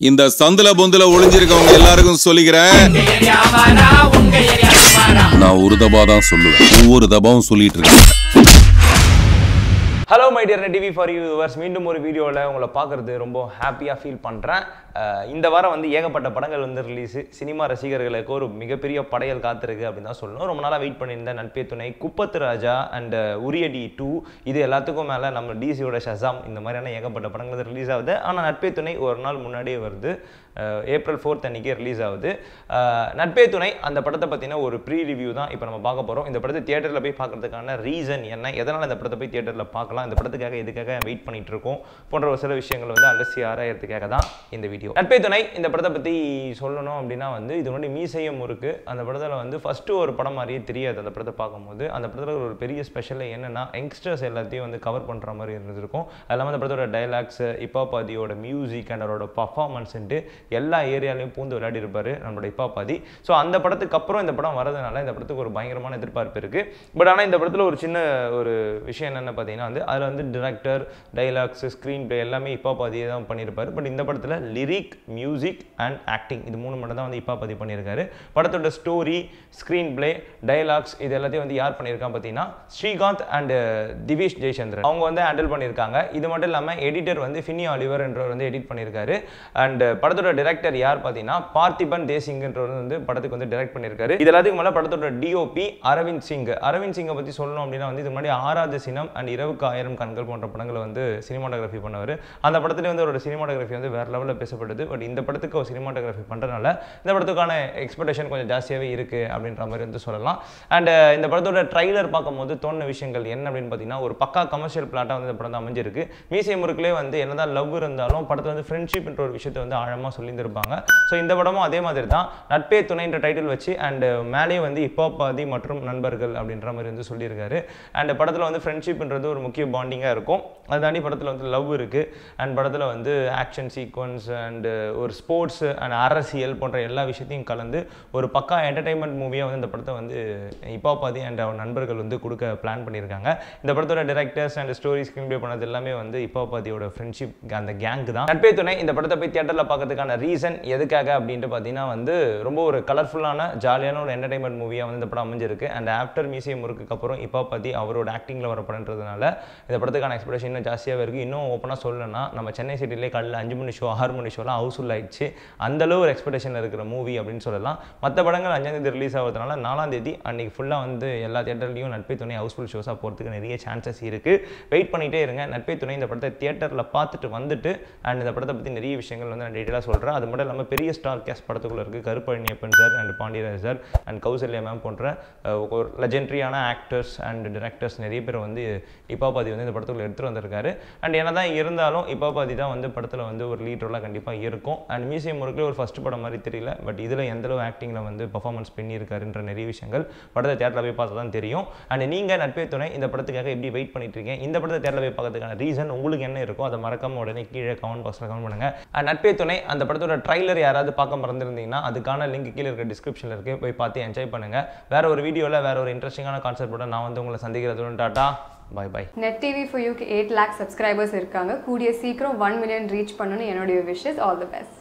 இந்த சந்துல பொந்துல ஒளிஞ்சிருக்கவங்க எல்லாருக்கும் சொல்லிக்கிறேன். நான் ஒரு தபா தான் சொல்லுவேன், ஒவ்வொரு தபாவும் சொல்லிட்டு இருக்கேன். Hello my dear TV for you viewers, மீண்டும் ஒரு வீடியோவில் உங்களை பார்க்குறது ரொம்ப ஹாப்பியாக ஃபீல் பண்ணுறேன். இந்த வாரம் வந்து ஏகப்பட்ட படங்கள் வந்து ரிலீஸு. சினிமா ரசிகர்களுக்கு ஒரு மிகப்பெரிய படையல் காத்திருக்கு அப்படின்னு தான் சொல்லணும். ரொம்ப நாளாக வெயிட் பண்ணியிருந்த நட்பே துணை, குப்பத்து ராஜா அண்ட் உரியடி 2, இது எல்லாத்துக்கும் மேலே நம்ம டிசியோட ஷசாம், இந்த மாதிரியான ஏகப்பட்ட படங்கள் வந்து ரிலீஸ் ஆகுது. ஆனால் நட்பே துணை ஒரு நாள் முன்னாடியே வருது, April 4th அன்றைக்கே ரிலீஸ் ஆகுது. நட்பே துணை அந்த படத்தை பற்றின ஒரு ப்ரீ ரிவ்யூ தான் இப்போ நம்ம பார்க்க போகிறோம். இந்த படத்தை தியேட்டரில் போய் பார்க்குறதுக்கான ரீசன் என்ன, எதனால் இந்த படத்தை போய் தியேட்டரில் பார்க்கலாம், இந்த படத்துக்காக எதுக்காக வெயிட் பண்ணிட்டு இருக்கோம் போன்ற ஒரு சில விஷயங்கள் வந்து அலசி ஆராயறதுக்காக தான் இந்த வீடியோ. நட்பே துணை இந்த படத்தை பற்றி சொல்லணும் அப்படின்னா வந்து இது முன்னாடி மீசைய முறுக்கு அந்த படத்தில் வந்து ஃபஸ்ட்டு ஒரு படம் மாதிரியே தெரியாது. அந்த படத்தை பார்க்கும்போது அந்த படத்தில் ஒரு பெரிய ஸ்பெஷல் என்னென்னா யங்ஸ்டர்ஸ் எல்லாத்தையும் வந்து கவர் பண்ணுற மாதிரி இருந்திருக்கும். அது இல்லாமல் அந்த படத்தோட டைலாக்ஸ், இப்பாபாதியோட மியூசிக் அண்ட் அவரோட பர்ஃபார்மன்ஸ்ன்ட்டு எல்லா ஏரியாலையும் பூந்து விளையாடி இருப்பார் நம்மளோட இப்பாபாதி. ஸோ அந்த படத்துக்கு அப்புறம் இந்த படம் வரதுனால இந்த படத்துக்கு ஒரு பயங்கரமான எதிர்பார்ப்பு இருக்குது. பட் ஆனால் இந்த படத்தில் ஒரு சின்ன ஒரு விஷயம் என்னென்னு பார்த்தீங்கன்னா வந்து அதில் வந்து டிரெக்டர், டைலாக்ஸ், ஸ்க்ரீன் பிளே எல்லாமே இப்பாபாதியே தான் பண்ணியிருப்பார். பட் இந்த படத்தில் லிரிக், மியூசிக் அண்ட் ஆக்டிங் இது மூணு மட்டும் தான் வந்து இப்பாபாதி பண்ணியிருக்காரு. படத்தோட ஸ்டோரி, ஸ்க்ரீன் பிளே, டைலாக்ஸ் இது எல்லாத்தையும் வந்து யார் பண்ணியிருக்காங்க பார்த்தீங்கன்னா ஸ்ரீகாந்த் அண்ட் திவேஷ் ஜெயச்சந்திரன் அவங்க வந்து ஹேண்டில் பண்ணியிருக்காங்க. இது மட்டும் இல்லாமல் எடிட்டர் வந்து ஃபின்னி ஆலிவர் என்றவர் வந்து எடிட் பண்ணியிருக்காரு. அண்ட் படத்தோட டைரக்டர் யார் பார்த்தீங்கன்னா பார்த்திபன் தேசிங்ன்றவர் வந்து படத்துக்கு வந்து டைரக்ட் பண்ணியிருக்காரு. இது எல்லாத்துக்கும் மேலே படத்தோட டிஓபி அரவிந்த் சிங். அரவிந்த் சிங்கை பற்றி சொல்லணும் அப்படின்னா வந்து இது முன்னாடி 6வது சினம் அண்ட் 20,000 கண்கள் போன்ற படங்களை வந்து சினிமாட்டோகிராஃபி பண்ணவர். அந்த படத்துல வந்து அவரோட சினிமாட்டோகிராஃபி வந்து வேற லெவலில் பேசப்படுது. பட் இந்த படத்துக்கு ஒரு சினிமாட்டோகிராஃபி பண்ணுறதுனால இந்த படத்துக்கான எக்ஸ்பெக்டேஷன் கொஞ்சம் ஜாஸ்தியாகவே இருக்குது அப்படின்ற மாதிரி வந்து சொல்லலாம். அண்ட் இந்த படத்தோட ட்ரைலர் பார்க்கும்போது தோணுன விஷயங்கள் என்ன அப்படின்னு பார்த்தீங்கன்னா ஒரு பக்கா கமர்ஷியல் பிளாட்டாக வந்து இந்த படம் தான் அமைஞ்சிருக்கு. மீசை முறுக்கிலே வந்து என்னதான் லவ் இருந்தாலும் படத்தில் வந்து ஃப்ரெண்ட்ஷிப்ன்ற ஒரு விஷயத்தை வந்து ஆழமாக சொல்லியிருந்திருப்பாங்க. ஸோ இந்த படமும் அதே மாதிரி தான் நட்பே துணைன்ற டைட்டில் வச்சு அண்ட் மேலேயே வந்து இப்பாபாதி மற்றும் நண்பர்கள் அப்படின்ற மாதிரி வந்து சொல்லியிருக்காரு. அண்ட் படத்தில் வந்து ஃப்ரெண்ட்ஷிப்ன்றது ஒரு முக்கிய பாண்டிங்காக இருக்கும். அது தாண்டி படத்தில் வந்து லவ் இருக்குது அண்ட் படத்தில் வந்து ஆக்ஷன் சீக்வன்ஸ் அண்ட் ஒரு ஸ்போர்ட்ஸ் அண்ட் அரசியல் போன்ற எல்லா விஷயத்தையும் கலந்து ஒரு பக்கா என்டர்டைன்மெண்ட் மூவியாக வந்து இந்த படத்தை வந்து இப்பாபாதி அண்ட் அவர் நண்பர்கள் வந்து கொடுக்க பிளான் பண்ணியிருக்காங்க. இந்த படத்தோட directors and story screen play பண்ணது எல்லாமே வந்து இப்பாபாதியோட ஃப்ரெண்ட்ஷிப் அந்த கேங் தான். நட்பே துணை இந்த படத்தை போய் தியேட்டரில் பார்க்கறதுக்கான ரீசன் எதுக்காக அப்படின்ட்டு பார்த்தீங்கன்னா வந்து ரொம்ப ஒரு கலர்ஃபுல்லான ஜாலியான ஒரு என்டர்டைன்மெண்ட் மூவியாக வந்து இந்த படம் அமைஞ்சிருக்கு. அண்ட் ஆஃப்டர் மீசை முறுக்கு அப்புறம் இப்பாபாதி அவரோட ஆக்டிங்கில் வர படன்றதுனால இந்த படத்துக்கான எக்ஸ்பெக்டேஷன் இன்னும் ஜாஸ்தியாகவே இருக்குது. இன்னும் ஓப்பனாக சொல்லணும்னா நம்ம சென்னை சிட்டிலே காலையில் 5 மணி ஷோ 6 மணி ஷோலாம் ஹவுஸ்ஃபுல் ஆயிடுச்சு. அந்தளவு ஒரு எக்ஸ்பெக்டேஷன் இருக்கிற மூவி அப்படின்னு சொல்லலாம். மற்ற படங்கள் 5ஆம் தேதி ரிலீஸ் ஆகிறதுனால 4ஆம் தேதி அன்றைக்கி ஃபுல்லாக வந்து எல்லா தியேட்டர்லையும் நட்பே துணை ஹவுஸ்ஃபுல் ஷோஸாக போகிறதுக்கு நிறைய சான்சஸ் இருக்குது. வெயிட் பண்ணிகிட்டே இருங்க. நட்பே துணை இந்த படத்தை தியேட்டரில் பார்த்துட்டு வந்துட்டு அண்ட் இந்த படத்தை பற்றி நிறைய விஷயங்கள் வந்து நான் டீட்டெயிலாக சொல்கிறேன். அது மட்டும் இல்லாமல் பெரிய ஸ்டார் கேஸ்ட் படத்துக்குள்ளே இருக்குது. Karu Palaniappan sir and Pandiraj sir and Kausalya ma'am போன்ற ஒரு லெஜெண்டரியான ஆக்டர்ஸ் அண்ட் டிரெக்டர்ஸ் நிறைய பேர் வந்து இப்பாபாதி வந்து இந்த படத்துக்குள்ள எடுத்துகிட்டு வந்திருக்காரு. அண்ட் என்ன தான் இருந்தாலும் இப்பாபாதி தான் வந்து படத்தில் வந்து ஒரு லீட் ரோலாக கண்டிப்பாக இருக்கும். அண்ட் மியூசியம் முறுக்கில் ஒரு ஃபஸ்ட் படம் மாதிரி தெரியல. பட் இதில் எந்தளவு ஆக்டிங்கில் வந்து பர்ஃபார்மன்ஸ் பண்ணியிருக்காருன்ற நிறைய விஷயங்கள் படத்தை தேட்டரில் போய் பார்த்தா தான் தெரியும். அண்ட் நீங்கள் நட்பே துணை இந்த படத்துக்காக எப்படி வெயிட் பண்ணிட்டு இருக்கீங்க, இந்த படத்தை தேட்டரில் போய் பார்க்கறதுக்கான ரீசன் உங்களுக்கு என்ன இருக்கோ அதை மறக்காம உடனே கீழே கமெண்ட் பாக்ஸில் கமெண்ட் பண்ணுங்கள். அண்ட் நட்பே துணை அந்த படத்தோட ட்ரைலர் யாராவது பார்க்க மறந்துருந்தீங்கன்னா அதுக்கான லிங்க் கீழே இருக்க டிஸ்கிரிப்ஷனில் இருக்குது, போய் பார்த்து என்ஜாய் பண்ணுங்கள். வேற ஒரு வீடியோவில் வேற ஒரு இன்ட்ரெஸ்டிங்கான கான்செப்டோட நான் வந்து உங்களை சந்திக்கிறதுடன் tata bye bye. Net TV for யூக்கு 8 lakh சப்ஸ்கிரைபர்ஸ் இருக்காங்க. கூடிய சீக்கிரம் 1 million ரீச் பண்ணணும்னு என்னுடைய விஷஸ். All the best.